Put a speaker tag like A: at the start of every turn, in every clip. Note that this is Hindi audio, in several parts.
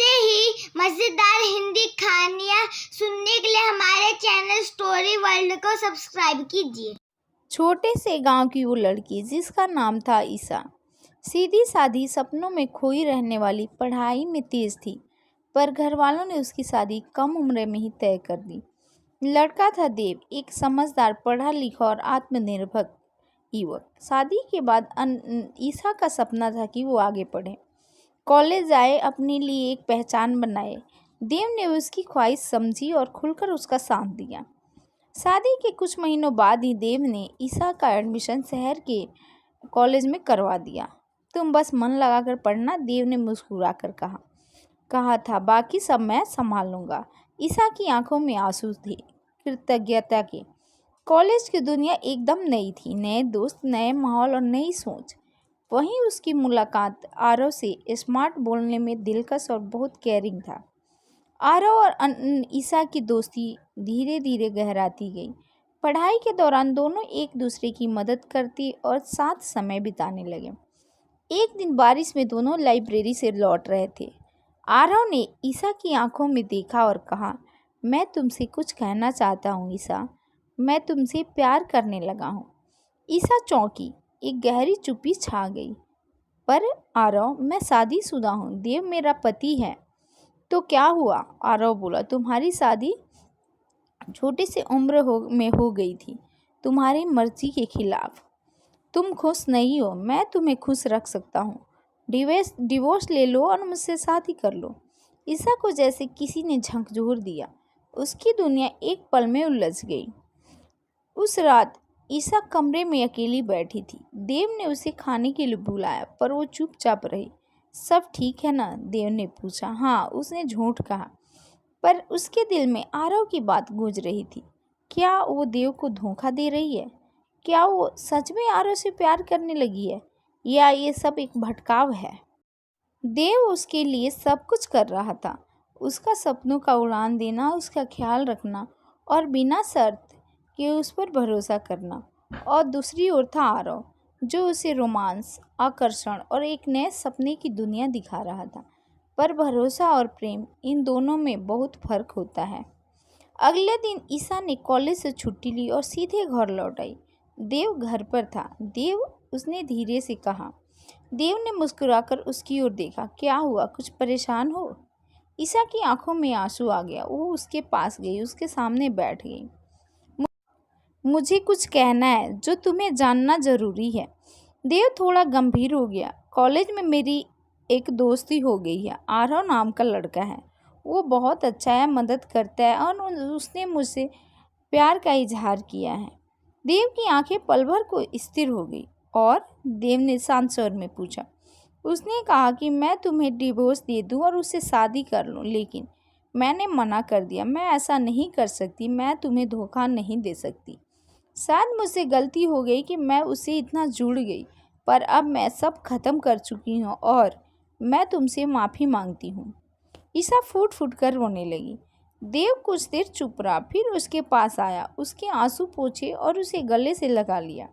A: ऐसे ही मजेदार हिंदी कहानियाँ सुनने के लिए हमारे चैनल स्टोरी वर्ल्ड को सब्सक्राइब कीजिए।
B: छोटे से गांव की वो लड़की जिसका नाम था ईसा, सीधी सादी सपनों में खोई रहने वाली, पढ़ाई में तेज थी, पर घर वालों ने उसकी शादी कम उम्र में ही तय कर दी। लड़का था देव, एक समझदार, पढ़ा लिखा और आत्मनिर्भर युवक। शादी के बाद ईसा का सपना था कि वो आगे पढ़े, कॉलेज जाए, अपने लिए एक पहचान बनाए। देव ने उसकी ख्वाहिश समझी और खुलकर उसका साथ दिया। शादी के कुछ महीनों बाद ही देव ने ईसा का एडमिशन शहर के कॉलेज में करवा दिया। तुम बस मन लगाकर पढ़ना, देव ने मुस्कुराकर कहा था, बाकी सब मैं संभाल लूँगा। ईसा की आंखों में आंसू थे, कृतज्ञता के। कॉलेज की दुनिया एकदम नई थी, नए दोस्त, नए माहौल और नई सोच। वहीं उसकी मुलाकात आरव से, स्मार्ट, बोलने में दिलकश और बहुत केयरिंग था। आरव और ईसा की दोस्ती धीरे धीरे गहराती गई। पढ़ाई के दौरान दोनों एक दूसरे की मदद करती और साथ समय बिताने लगे। एक दिन बारिश में दोनों लाइब्रेरी से लौट रहे थे। आरव ने ईसा की आंखों में देखा और कहा, मैं तुमसे कुछ कहना चाहता हूँ ईसा, मैं तुमसे प्यार करने लगा हूँ। ईसा चौंकी, एक गहरी चुप्पी छा गई। पर आरव, मैं शादीशुदा हूँ, देव मेरा पति है। तो क्या हुआ? आरव बोला, तुम्हारी शादी छोटी सी उम्र में हो गई थी, तुम्हारी मर्जी के खिलाफ। तुम खुश नहीं हो, मैं तुम्हें खुश रख सकता हूँ। डिवोर्स ले लो और मुझसे शादी कर लो। ईसा को जैसे किसी ने झकझोर दिया। उसकी दुनिया एक पल में उलझ गई। उस रात ईसा कमरे में अकेली बैठी थी। देव ने उसे खाने के लिए बुलाया, पर वो चुपचाप रही। सब ठीक है ना? देव ने पूछा। हाँ, उसने झूठ कहा, पर उसके दिल में आरव की बात गूंज रही थी। क्या वो देव को धोखा दे रही है? क्या वो सच में आरव से प्यार करने लगी है, या ये सब एक भटकाव है? देव उसके लिए सब कुछ कर रहा था, उसका सपनों का उड़ान देना, उसका ख्याल रखना और बिना शर्त के उस पर भरोसा करना। और दूसरी ओर था आरव, जो उसे रोमांस, आकर्षण और एक नए सपने की दुनिया दिखा रहा था। पर भरोसा और प्रेम, इन दोनों में बहुत फर्क होता है। अगले दिन ईसा ने कॉलेज से छुट्टी ली और सीधे घर लौट आई। देव घर पर था। देव, उसने धीरे से कहा। देव ने मुस्कुराकर उसकी ओर देखा। क्या हुआ, कुछ परेशान हो? ईसा की आंखों में आंसू आ गया। वो उसके पास गई, उसके सामने बैठ गई। मुझे कुछ कहना है जो तुम्हें जानना जरूरी है। देव थोड़ा गंभीर हो गया। कॉलेज में मेरी एक दोस्ती हो गई है। आरव नाम का लड़का है, वो बहुत अच्छा है, मदद करता है और उसने मुझसे प्यार का इजहार किया है। देव की आंखें पल भर को स्थिर हो गई। और देव ने शांत स्वर में पूछा। उसने कहा कि मैं तुम्हें डिवोर्स दे दूं और उससे शादी कर लूं, लेकिन मैंने मना कर दिया। मैं ऐसा नहीं कर सकती, मैं तुम्हें धोखा नहीं दे सकती। शायद मुझसे गलती हो गई कि मैं उससे इतना जुड़ गई, पर अब मैं सब खत्म कर चुकी हूँ और मैं तुमसे माफ़ी मांगती हूँ। ईसा फूट फूट कर रोने लगी। देव कुछ देर चुप रहा, फिर उसके पास आया, उसके आंसू पोंछे और उसे गले से लगा लिया।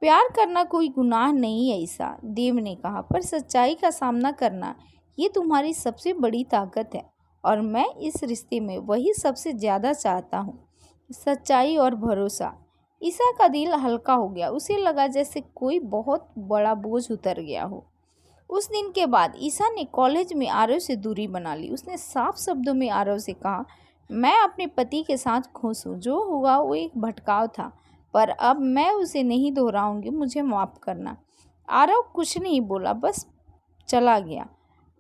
B: प्यार करना कोई गुनाह नहीं है ईसा, देव ने कहा, पर सच्चाई का सामना करना, ये तुम्हारी सबसे बड़ी ताकत है। और मैं इस रिश्ते में वही सबसे ज़्यादा चाहता हूँ, सच्चाई और भरोसा। ईसा का दिल हल्का हो गया। उसे लगा जैसे कोई बहुत बड़ा बोझ उतर गया हो। उस दिन के बाद ईसा ने कॉलेज में आरव से दूरी बना ली। उसने साफ शब्दों में आरव से कहा, मैं अपने पति के साथ खुश हूँ। जो हुआ वो एक भटकाव था, पर अब मैं उसे नहीं दोहराऊंगी, मुझे माफ़ करना। आरव कुछ नहीं बोला, बस चला गया।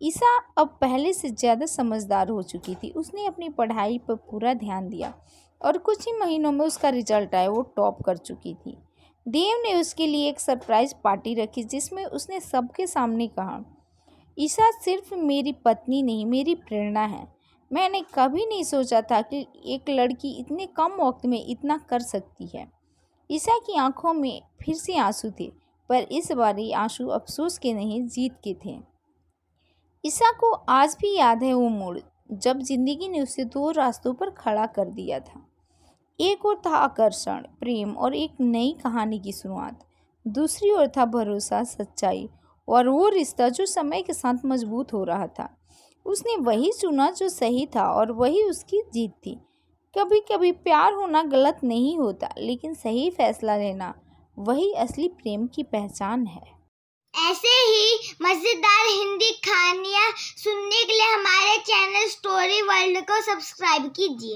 B: ईसा अब पहले से ज़्यादा समझदार हो चुकी थी। उसने अपनी पढ़ाई पर पूरा ध्यान दिया और कुछ ही महीनों में उसका रिजल्ट आया। वो टॉप कर चुकी थी। देव ने उसके लिए एक सरप्राइज पार्टी रखी, जिसमें उसने सबके सामने कहा, ईसा सिर्फ मेरी पत्नी नहीं, मेरी प्रेरणा है। मैंने कभी नहीं सोचा था कि एक लड़की इतने कम वक्त में इतना कर सकती है। ईसा की आंखों में फिर से आंसू थे, पर इस बार ये आंसू अफसोस के नहीं, जीत के थे। ईसा को आज भी याद है वो मोड़, जब जिंदगी ने उसे दो रास्तों पर खड़ा कर दिया था। एक ओर था आकर्षण, प्रेम और एक नई कहानी की शुरुआत। दूसरी ओर था भरोसा, सच्चाई और वो रिश्ता जो समय के साथ मजबूत हो रहा था। उसने वही चुना जो सही था और वही उसकी जीत थी। कभी कभी प्यार होना गलत नहीं होता, लेकिन सही फैसला लेना वही असली प्रेम की पहचान है।
A: ऐसे ही मज़ेदार हिंदी कहानियाँ सुनने के लिए हमारे चैनल स्टोरी वर्ल्ड को सब्सक्राइब कीजिए।